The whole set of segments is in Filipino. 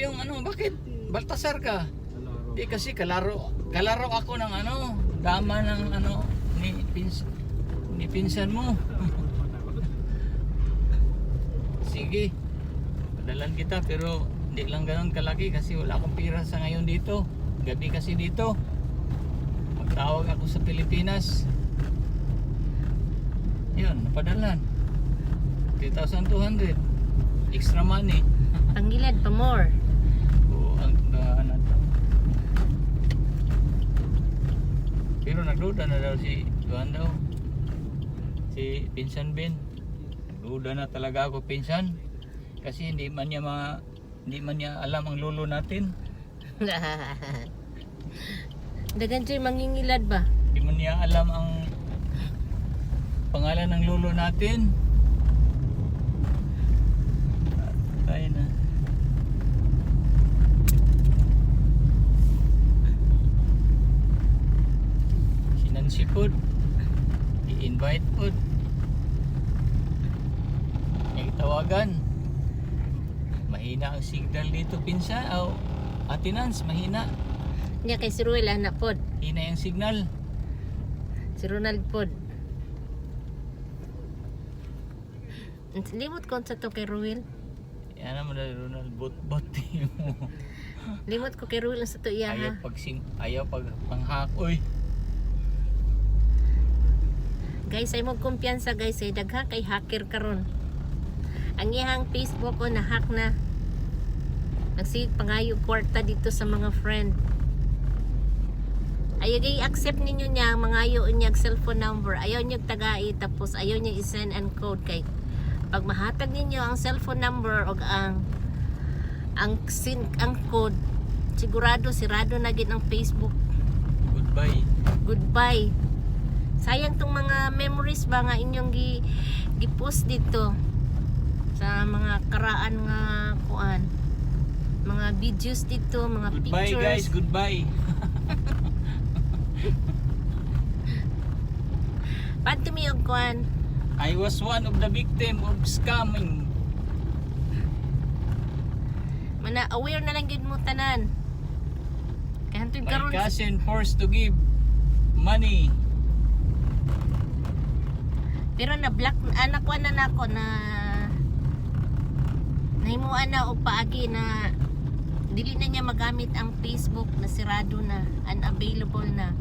yung ano, bakit? Baltasar ka? Di kasi kalaro ako ng ano, dama ng ano, ni pinsan mo. Sige, padalan kita pero hindi lang ganun kalaki kasi wala akong pira sa ngayon dito. Gabi kasi dito. Magtawag ako sa Pilipinas. Yun, napadalan. 3,200. Extra money. Pangilad pa more. Oo, ang ano to. Pero nagduda na daw si Juan daw. Si Pinsan Ben. Nagduda na talaga ako pinsan. Kasi hindi man niya alam ang lolo natin. Dagan siya mangingilad ba? Hindi man niya alam ang pangalan ng lolo natin. Tayo na. Sinansi po. I-invite po. Yung tawagan. Mahina ang signal dito pinsa. O, Ate Nance, mahina. Niya kay si Ruel na pod. Hina yung signal. Si Ronald pod. Limot ko sa to kay Ruel. Yan naman na Ronald, bot-bot mo. Limot ko kay Ruel sa to iya ha. Ayaw pag panghak. Uy! Guys, ay mo kumpiyansa guys, ay dagha kay hacker karon. Ang iyang Facebook ko na-hack na. Nagsigig pangayo kwarta dito sa mga friend. Ayaw i-accept ninyo niya ang mga ayaw niya cellphone number. Ayaw niyo tagai tapos ayaw niya i-send and code kay pag mahatag ninyo ang cellphone number o ang code, sigurado sirado na gid ang Facebook. Goodbye. Sayang tong mga memories ba nga inyong gi-post dito sa mga karaan nga kuan. Mga videos dito, mga Goodbye pictures. guys, goodbye. Pantumi og kuan. I was one of the victim of scamming. Mana aware na lang gid mo tanan. Kaya hantod My karon cousin forced to give money. pero na block anak ko na nako na nahimuan na og paagi na dili na niya magamit ang Facebook, na sirado na, unavailable na.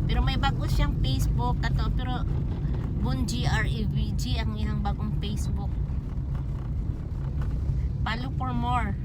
Pero may bago siyang Facebook ato, pero Bunji REVG ang iyang bagong Facebook. Follow for more.